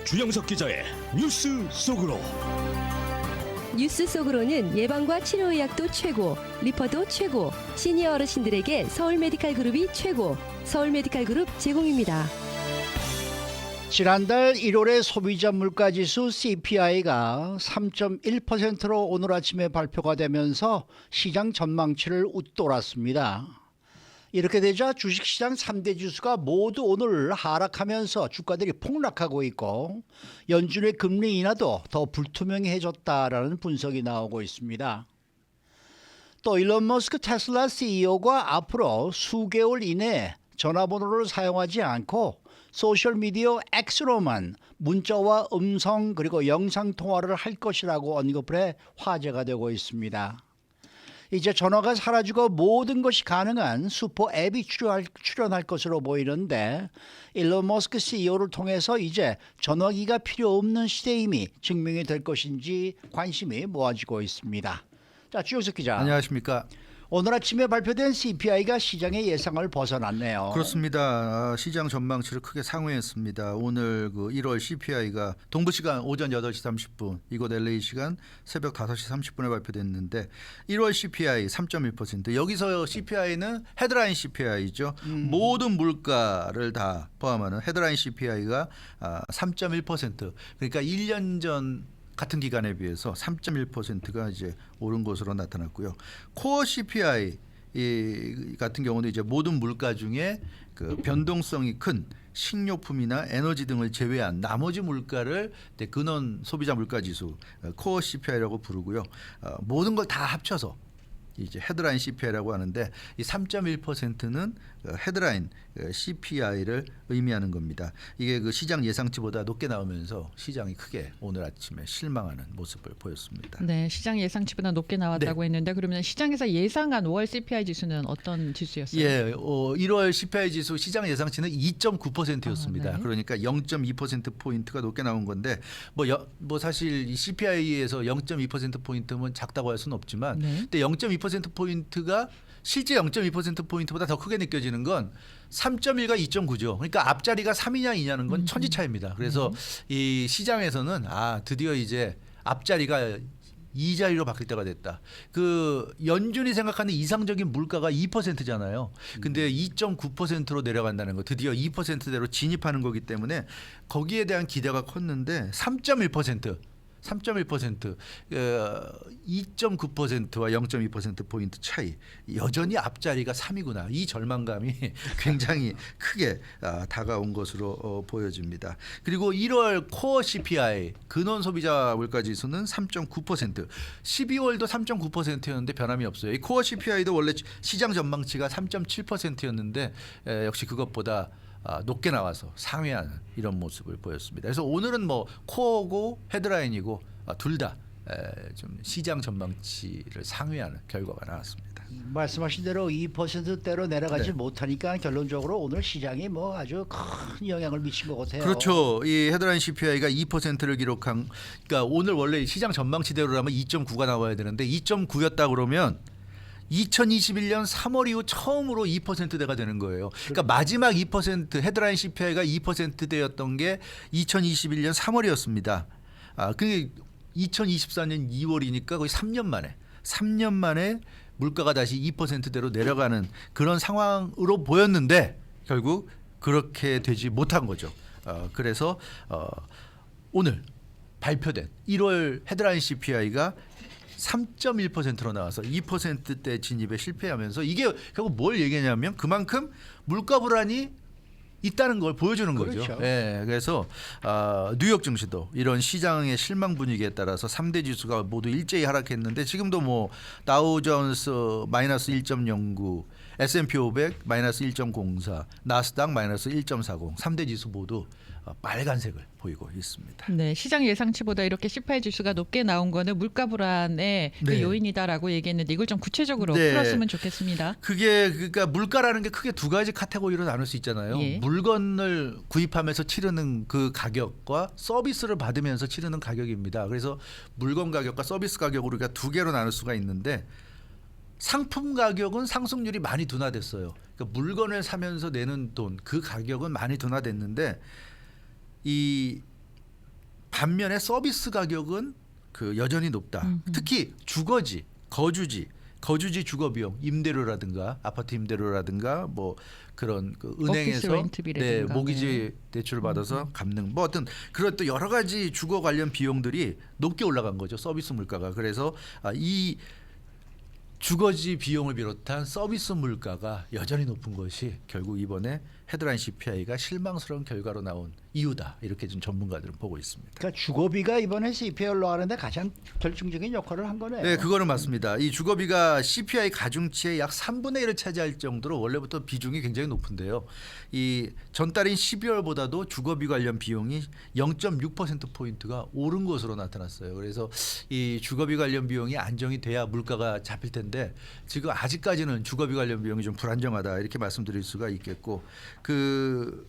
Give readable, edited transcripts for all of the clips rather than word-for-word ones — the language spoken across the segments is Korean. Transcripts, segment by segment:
주영석 기자의 뉴스 속으로. 뉴스 속으로는 예방과 치료의학도 최고, 리퍼도 최고, 시니어 어르신들에게 서울 메디칼 그룹이 최고, 서울 메디칼 그룹 제공입니다. 지난달 1월의 소비자 물가지수 CPI가 3.1%로 오늘 아침에 발표가 되면서 시장 전망치를 웃돌았습니다. 이렇게 되자 주식시장 3대 지수가 모두 오늘 하락하면서 주가들이 폭락하고 있고 연준의 금리 인하도 더 불투명해졌다라는 분석이 나오고 있습니다. 또 일론 머스크 테슬라 CEO가 앞으로 수개월 이내에 전화번호를 사용하지 않고 소셜미디어 X로만 문자와 음성 그리고 영상 통화를 할 것이라고 언급을 해 화제가 되고 있습니다. 이제 전화가 사라지고 모든 것이 가능한 슈퍼 앱이 출연할 것으로 보이는데 일론 머스크 CEO를 통해서 이제 전화기가 필요 없는 시대임이 증명이 될 것인지 관심이 모아지고 있습니다. 자, 주영석 기자. 안녕하십니까. 오늘 아침에 발표된 CPI가 시장의 예상을 벗어났네요. 그렇습니다. 시장 전망치를 크게 상회했습니다. 오늘 그 1월 CPI가 동부 시간 오전 8시 30분, 이곳 LA 시간 새벽 5시 30분에 발표됐는데 1월 CPI 3.1%. 여기서 CPI는 헤드라인 CPI죠. 모든 물가를 다 포함하는 헤드라인 CPI가 3.1%. 그러니까 1년 전 같은 기간에 비해서 3.1%가 이제 오른 것으로 나타났고요. 코어 CPI 같은 경우는 이제 모든 물가 중에 그 변동성이 큰 식료품이나 에너지 등을 제외한 나머지 물가를 근원 소비자 물가 지수 코어 CPI라고 부르고요. 모든 걸 다 합쳐서 이제 헤드라인 CPI라고 하는데 이 3.1%는 헤드라인 CPI를 의미하는 겁니다. 이게 그 시장 예상치보다 높게 나오면서 시장이 크게 오늘 아침에 실망하는 모습을 보였습니다. 네, 시장 예상치보다 높게 나왔다고 했는데 그러면 시장에서 예상한 5월 CPI 지수는 어떤 지수였어요? 예, 1월 CPI 지수 시장 예상치는 2.9%였습니다. 네. 그러니까 0.2% 포인트가 높게 나온 건데 뭐 사실 이 CPI에서 0.2% 포인트면 작다고 할 수는 없지만, 네. 근데 0.2% 포인트가 실제 0.2% 포인트보다 더 크게 느껴지는 건 3.1과 2.9죠. 그러니까 앞자리가 3이냐 2냐는 건 천지 차이입니다. 그래서 이 시장에서는 드디어 이제 앞자리가 이 자리로 바뀔 때가 됐다. 그 연준이 생각하는 이상적인 물가가 2%잖아요. 근데 2.9%로 내려간다는 거, 드디어 2%대로 진입하는 거기 때문에 거기에 대한 기대가 컸는데 3.1%. 2.9%와 0.2% 포인트 차이. 여전히 앞자리가 3이구나. 이 절망감이 굉장히 크게 다가온 것으로 보여집니다. 그리고 1월 코어 CPI 근원 소비자 물가 지수는 3.9%. 12월도 3.9%였는데 변함이 없어요. 이 코어 CPI도 원래 시장 전망치가 3.7%였는데 역시 그것보다 높게 나와서 상회하는 이런 모습을 보였습니다. 그래서 오늘은 뭐 코어고 헤드라인이고 둘 다 좀 시장 전망치를 상회하는 결과가 나왔습니다. 말씀하신 대로 2%대로 내려가지 네. 못하니까 결론적으로 오늘 시장이 뭐 아주 큰 영향을 미친 것 같아요. 그렇죠. 이 헤드라인 CPI가 2%를 기록한, 그러니까 오늘 원래 시장 전망치대로라면 2.9가 나와야 되는데 2.9였다 그러면 2021년 3월 이후 처음으로 2%대가 되는 거예요. 그러니까 마지막 2% 헤드라인 CPI가 2%대였던 게 2021년 3월이었습니다. 그게 2024년 2월이니까 거의 3년 만에 물가가 다시 2%대로 내려가는 그런 상황으로 보였는데 결국 그렇게 되지 못한 거죠. 그래서 오늘 발표된 1월 헤드라인 CPI가 3.1%로 나와서 2%대 진입에 실패하면서 이게 결국 뭘 얘기하냐면 그만큼 물가 불안이 있다는 걸 보여주는 거죠. 그렇죠. 예, 그래서 뉴욕 증시도 이런 시장의 실망 분위기에 따라서 3대 지수가 모두 일제히 하락했는데 지금도 뭐 다우존스 마이너스 1.09, S&P 500 마이너스 1.04, 나스닥 마이너스 1.40, 3대 지수 모두 빨간색을 보이고 있습니다. 네, 시장 예상치보다 이렇게 CPI 지수가 높게 나온 거는 물가 불안의 그 네. 요인이다라고 얘기했는데 이걸 좀 구체적으로 네. 풀었으면 좋겠습니다. 그게 그러니까 물가라는 게 크게 두 가지 카테고리로 나눌 수 있잖아요. 예. 물건을 구입하면서 치르는 그 가격과 서비스를 받으면서 치르는 가격입니다. 그래서 물건 가격과 서비스 가격으로 우리가 두 개로 나눌 수가 있는데 상품 가격은 상승률이 많이 둔화됐어요. 그러니까 물건을 사면서 내는 돈, 그 가격은 많이 둔화됐는데 이 반면에 서비스 가격은 그 여전히 높다. 특히 주거지, 거주지 주거 비용, 임대료라든가 아파트 임대료라든가 뭐 그런 그 오피스 은행에서 렌트비라든가. 모기지 대출을 받아서 갚는 뭐 어떤 그런 또 여러 가지 주거 관련 비용들이 높게 올라간 거죠. 서비스 물가가. 그래서 이 주거지 비용을 비롯한 서비스 물가가 여전히 높은 것이 결국 이번에 헤드라인 CPI가 실망스러운 결과로 나온 이유다. 이렇게 좀 전문가들은 보고 있습니다. 그러니까 주거비가 이번에 CPI 올라가는데 가장 결정적인 역할을 한 거네요. 네, 그거는 맞습니다. 이 주거비가 CPI 가중치의 약 3분의 1을 차지할 정도로 원래부터 비중이 굉장히 높은데요. 이 전달인 12월보다도 주거비 관련 비용이 0.6% 포인트가 오른 것으로 나타났어요. 그래서 이 주거비 관련 비용이 안정이 돼야 물가가 잡힐 텐데 지금 아직까지는 주거비 관련 비용이 좀 불안정하다 이렇게 말씀드릴 수가 있겠고 그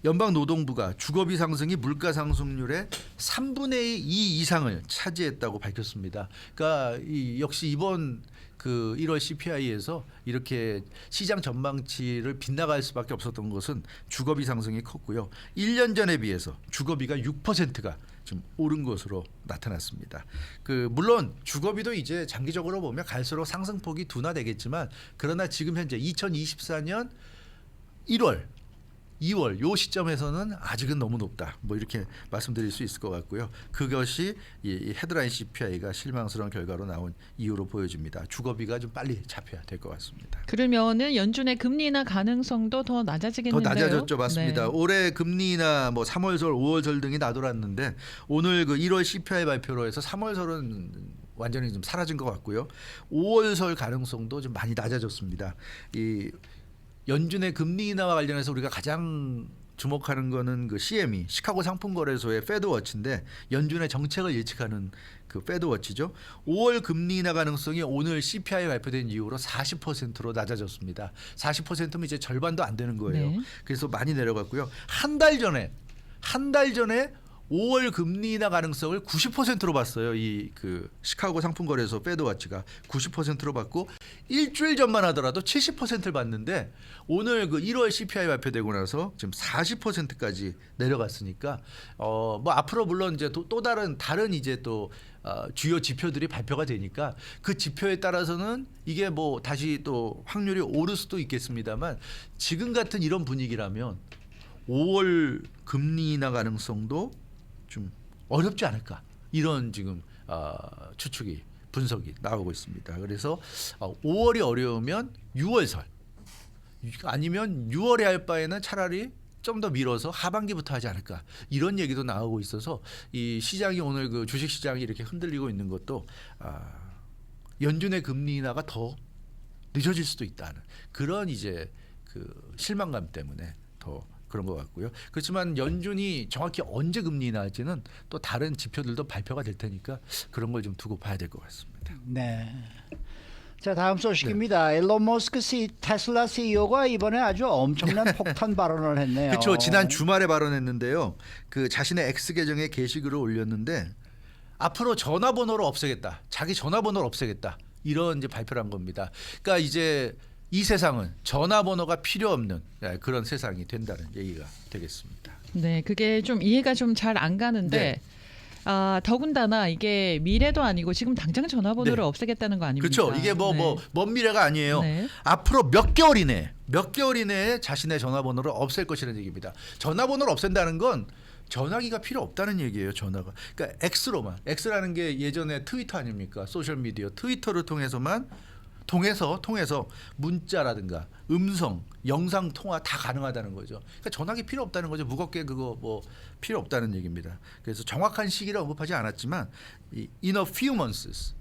연방노동부가 주거비 상승이 물가 상승률의 3분의 2 이상을 차지했다고 밝혔습니다. 그러니까 역시 이번 그 1월 CPI에서 이렇게 시장 전망치를 빗나갈 수밖에 없었던 것은 주거비 상승이 컸고요. 1년 전에 비해서 주거비가 6%가 좀 오른 것으로 나타났습니다. 그 물론 주거비도 이제 장기적으로 보면 갈수록 상승폭이 둔화되겠지만 그러나 지금 현재 2024년 1월 2월 요 시점에서는 아직은 너무 높다. 뭐 이렇게 말씀드릴 수 있을 것 같고요. 그것이 이 헤드라인 CPI가 실망스러운 결과로 나온 이유로 보여집니다. 주거비가 좀 빨리 잡혀야 될 것 같습니다. 그러면은 연준의 금리 인하 가능성도 더 더 낮아지겠는데요. 낮아졌죠, 맞습니다. 네. 올해 금리나 뭐 3월설, 5월설 등이 나돌았는데 오늘 그 1월 CPI 발표로 해서 3월설은 완전히 좀 사라진 것 같고요. 5월설 가능성도 좀 많이 낮아졌습니다. 이 연준의 금리 인하와 관련해서 우리가 가장 주목하는 거는 그 CME 시카고 상품거래소의 페드워치인데 연준의 정책을 예측하는 그 페드워치죠. 5월 금리 인하 가능성이 오늘 CPI 발표된 이후로 40%로 낮아졌습니다. 40%면 이제 절반도 안 되는 거예요. 네. 그래서 많이 내려갔고요. 한 달 전에 5월 금리 인하 가능성을 90%로 봤어요. 이 그 시카고 상품거래소 페드워치가 90%로 봤고 일주일 전만 하더라도 70%를 봤는데 오늘 그 1월 CPI 발표되고 나서 지금 40%까지 내려갔으니까 뭐 앞으로 물론 이제 또 다른 이제 또 주요 지표들이 발표가 되니까 그 지표에 따라서는 이게 뭐 다시 또 확률이 오를 수도 있겠습니다만 지금 같은 이런 분위기라면 5월 금리 인하 가능성도 좀 어렵지 않을까 이런 지금 추측이 분석이 나오고 있습니다. 그래서 5월이 어려우면 6월설 아니면 6월에 할 바에는 차라리 좀 더 미뤄서 하반기부터 하지 않을까 이런 얘기도 나오고 있어서 이 시장이 오늘 그 주식 시장이 이렇게 흔들리고 있는 것도 연준의 금리 인하가 더 늦어질 수도 있다는 그런 이제 그 실망감 때문에 더 그런 것 같고요. 그렇지만 연준이 정확히 언제 금리 인하할지는 또 다른 지표들도 발표가 될 테니까 그런 걸 좀 두고 봐야 될 것 같습니다. 네. 자, 다음 소식입니다. 일론 머스크 테슬라 CEO가 이번에 아주 엄청난 폭탄 발언을 했네요. 그렇죠. 지난 주말에 발언했는데요. 그 자신의 X 계정에 게시글을 올렸는데 앞으로 전화번호를 없애겠다. 자기 전화번호를 없애겠다. 이런 이제 발표를 한 겁니다. 그러니까 이제 이 세상은 전화번호가 필요 없는 그런 세상이 된다는 얘기가 되겠습니다. 네, 그게 좀 이해가 좀 잘 안 가는데 네. 더군다나 이게 미래도 아니고 지금 당장 전화번호를 네. 없애겠다는 거 아닙니까? 그렇죠. 이게 뭐 먼 미래가 아니에요. 네. 앞으로 몇 개월 이내에 자신의 전화번호를 없앨 것이라는 얘기입니다. 전화번호를 없앤다는 건 전화기가 필요 없다는 얘기예요. 전화가. 그러니까 X라는 게 예전에 트위터 아닙니까? 소셜 미디어 트위터를 통해서 문자라든가 음성, 영상 통화 다 가능하다는 거죠. 그러니까 전화기 필요 없다는 거죠. 무겁게 그거 뭐 필요 없다는 얘기입니다. 그래서 정확한 시기를 언급하지 않았지만 in a few months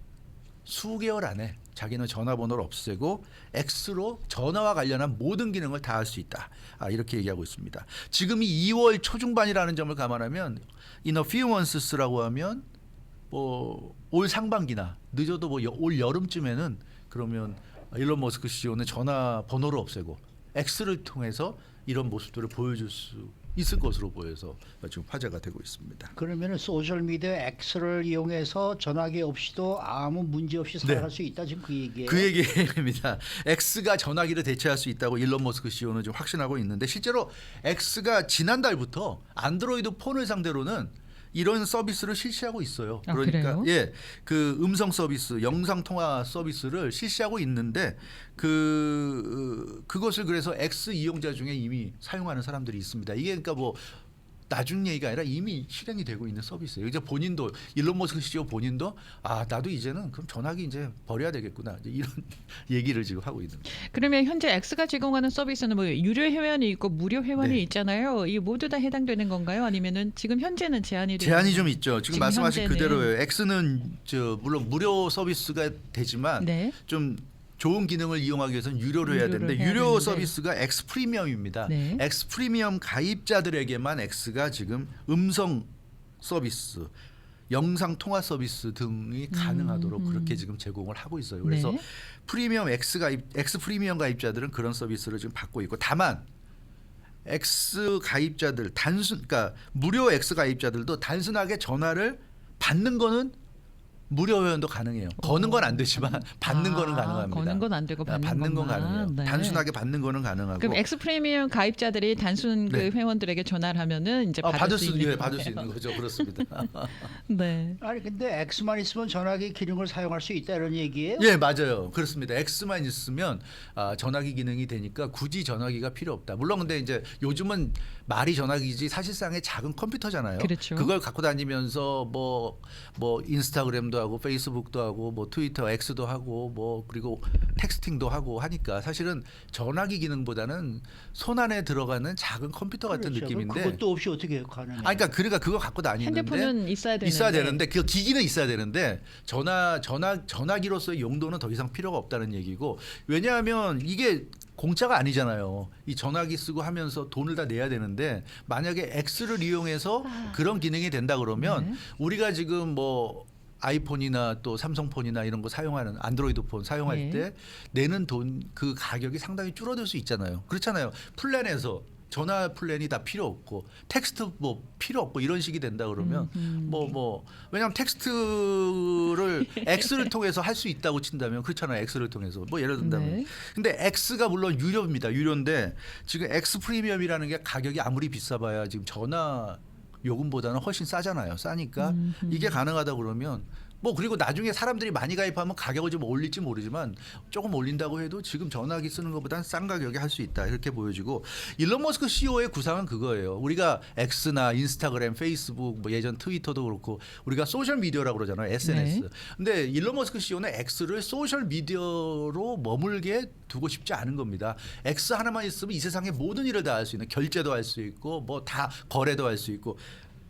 수개월 안에 자기는 전화번호를 없애고 X로 전화와 관련한 모든 기능을 다 할 수 있다. 이렇게 얘기하고 있습니다. 지금이 2월 초중반이라는 점을 감안하면 in a few months라고 하면 뭐 올 상반기나 늦어도 뭐 올 여름쯤에는 그러면 일론 머스크 CEO는 전화번호를 없애고 X를 통해서 이런 모습들을 보여줄 수 있을 것으로 보여서 지금 화제가 되고 있습니다. 그러면 소셜 미디어 X를 이용해서 전화기 없이도 아무 문제 없이 살아갈 수 있다 지금 그 얘기예요. 그 얘기입니다. X가 전화기를 대체할 수 있다고 일론 머스크 CEO는 좀 확신하고 있는데 실제로 X가 지난달부터 안드로이드 폰을 상대로는 이런 서비스를 실시하고 있어요. 아, 그러니까 그래요? 예, 그 음성 서비스, 영상 통화 서비스를 실시하고 있는데 그것을 그래서 X 이용자 중에 이미 사용하는 사람들이 있습니다. 이게 그러니까 뭐 나중 얘기가 아니라 이미 실행이 되고 있는 서비스예요. 이제 본인도 일론 머스크 CEO 본인도 나도 이제는 그럼 전화기 이제 버려야 되겠구나 이제 이런 얘기를 지금 하고 있는 거예요. 그러면 현재 X가 제공하는 서비스는 뭐 유료 회원이 있고 무료 회원이 네. 있잖아요. 이 모두 다 해당되는 건가요? 아니면은 지금 현재는 제한이 제한이 좀 있죠. 지금 말씀하신 현재는. 그대로예요. X는 물론 무료 서비스가 되지만 네. 좀 좋은 기능을 이용하기 위해서는 유료로 해야 유료로 되는데 해야 유료 되는데. 서비스가 X 프리미엄입니다. 네. X 프리미엄 가입자들에게만 X가 지금 음성 서비스, 영상 통화 서비스 등이 가능하도록 그렇게 지금 제공을 하고 있어요. 그래서 네. 프리미엄 X 프리미엄 가입자들은 그런 서비스를 지금 받고 있고 다만 X 가입자들 그러니까 무료 X 가입자들도 단순하게 전화를 받는 거는 무료 회원도 가능해요. 거는 건 안 되지만 받는 거는 가능합니다. 거는 건 안 되고 받는 건 것만. 가능해요. 네. 단순하게 받는 거는 가능하고. 그럼 X 프리미엄 가입자들이 단순 네. 그 회원들에게 전화를 하면은 이제 받을 수 있는 받을 수 있는 거죠. 그렇습니다. 네. 아니 근데 X만 있으면 전화기 기능을 사용할 수 있다는 얘기예요? 예, 맞아요. 그렇습니다. X만 있으면 전화기 기능이 되니까 굳이 전화기가 필요 없다. 물론 근데 이제 요즘은 말이 전화기지 사실상의 작은 컴퓨터잖아요. 그렇죠. 그걸 갖고 다니면서 뭐 인스타그램도 하고 페이스북도 하고 뭐 트위터 X도 하고 뭐 그리고 텍스팅도 하고 하니까 사실은 전화기 기능보다는 손 안에 들어가는 작은 컴퓨터 같은 그렇죠. 느낌인데. 그것도 없이 어떻게 가능해요? 그러니까 그거 갖고 다니는데 핸드폰은 있어야 되는데. 그 기기는 있어야 되는데 전화기로서의 용도는 더 이상 필요가 없다는 얘기고 왜냐하면 이게 공짜가 아니잖아요. 이 전화기 쓰고 하면서 돈을 다 내야 되는데 만약에 X를 이용해서 그런 기능이 된다 그러면 네. 우리가 지금 뭐 아이폰이나 또 삼성폰이나 이런 거 사용하는 안드로이드 폰 사용할 네. 때 내는 돈 그 가격이 상당히 줄어들 수 있잖아요. 그렇잖아요. 플랜에서 전화 플랜이 다 필요 없고 텍스트 뭐 필요 없고 이런 식이 된다 그러면 왜냐하면 텍스트를 X를 통해서 할 수 있다고 친다면 그렇잖아요. X를 통해서 뭐 예를 든다면 네. 근데 X가 물론 유료입니다. 유료인데 지금 X 프리미엄이라는 게 가격이 아무리 비싸봐야 지금 전화 요금보다는 훨씬 싸잖아요. 싸니까 이게 가능하다 그러면 뭐 그리고 나중에 사람들이 많이 가입하면 가격을 좀 올릴지 모르지만 조금 올린다고 해도 지금 전화기 쓰는 것보다는 싼 가격에 할 수 있다 이렇게 보여지고 일론 머스크 CEO의 구상은 그거예요. 우리가 X나 인스타그램, 페이스북, 뭐 예전 트위터도 그렇고 우리가 소셜 미디어라고 그러잖아요. SNS. 네. 근데 일론 머스크 CEO는 X를 소셜 미디어로 머물게 두고 싶지 않은 겁니다. X 하나만 있으면 이 세상의 모든 일을 다 할 수 있는 결제도 할 수 있고 뭐 다 거래도 할 수 있고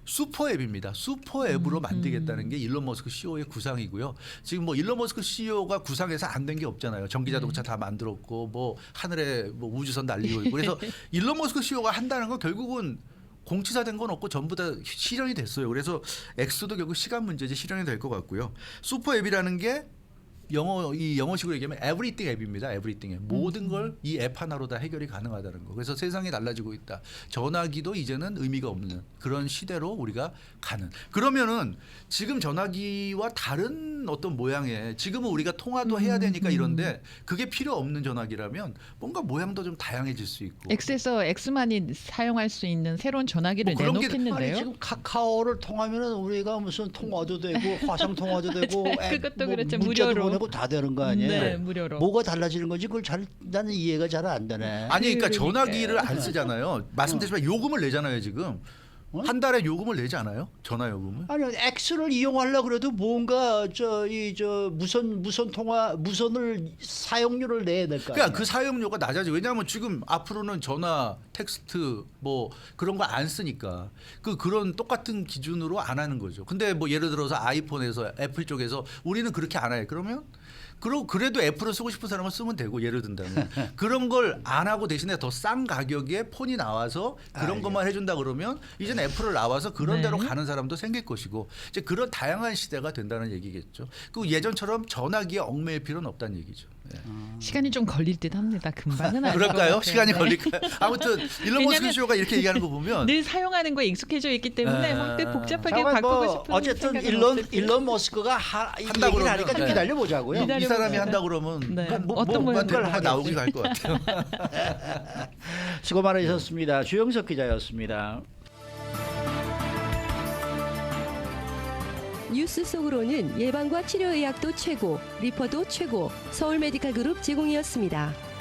슈퍼 앱입니다. 슈퍼 앱으로 만들겠다는 게 일론 머스크 CEO의 구상이고요. 지금 뭐 일론 머스크 CEO가 구상해서 안 된 게 없잖아요. 전기 자동차 다 만들었고 뭐 하늘에 뭐 우주선 날리고 있고 그래서 일론 머스크 CEO가 한다는 건 결국은 공치사된 건 없고 전부 다 실현이 됐어요. 그래서 X도 결국 시간 문제지 실현이 될 것 같고요. 슈퍼 앱이라는 게 영어식으로 얘기하면 everything 앱입니다. everything 앱. 모든 걸 이 앱 하나로 다 해결이 가능하다는 거. 그래서 세상이 달라지고 있다. 전화기도 이제는 의미가 없는 그런 시대로 우리가 가는. 그러면은 지금 전화기와 다른 어떤 모양의 지금은 우리가 통화도 해야 되니까 이런데 그게 필요 없는 전화기라면 뭔가 모양도 좀 다양해질 수 있고. X에서 X만이 사용할 수 있는 새로운 전화기를 뭐 그런 게- 내놓겠는데요. 아니 지금 카카오를 통하면은 우리가 무슨 통화도 되고 화상 통화도 되고 그것도 뭐 그렇죠. 문자도 무료로. 보내고 다 되는 거 아니에요? 네, 무료로. 뭐가 달라지는 건지 그걸 나는 이해가 잘 안 되네. 아니 그러니까 그러니까요. 전화기를 안 쓰잖아요. 말씀드렸지만 요금을 내잖아요 지금. 한 달에 요금을 내지 않아요? 전화 요금을? 아니 X를 이용하려 그래도 뭔가 무선을 사용료를 내야 될 거 아니에요. 그러니까 그 사용료가 낮아지. 왜냐하면 지금 앞으로는 전화, 텍스트 뭐 그런 거 안 쓰니까 그런 똑같은 기준으로 안 하는 거죠. 근데 뭐 예를 들어서 아이폰에서 애플 쪽에서 우리는 그렇게 안 해요. 그러면 그래도 애플을 쓰고 싶은 사람은 쓰면 되고 예를 든다면 그런 걸 안 하고 대신에 더 싼 가격에 폰이 나와서 그런 것만 해준다 그러면 이제는 애플을 나와서 그런 네. 데로 가는 사람도 생길 것이고 이제 그런 다양한 시대가 된다는 얘기겠죠. 그 예전처럼 전화기에 얽매일 필요는 없다는 얘기죠. 네. 시간이 좀 걸릴 듯합니다. 금방은 아닐 것 그럴까요? 같아요. 시간이 네. 걸릴까요? 아무튼 일론 머스크 왜냐면 CEO가 이렇게 얘기하는 거 보면 늘 사용하는 거에 익숙해져 있기 때문에 막 복잡하게 잠깐 바꾸고 싶은 어쨌든 생각은 없을 뿐. 일론 머스크가 한다고 얘기를 그러면, 하니까 좀 네. 기다려 보자고요. 기다려- 이 사람이 기다려보자. 한다 그러면 네. 뭔가를 어떤 모양을 하겠지. 나오긴 할 것 같아요. 수고 많으셨습니다. 주영석 기자였습니다. 뉴스 속으로는 예방과 치료의학도 최고, 리퍼도 최고, 서울 메디칼 그룹 제공이었습니다.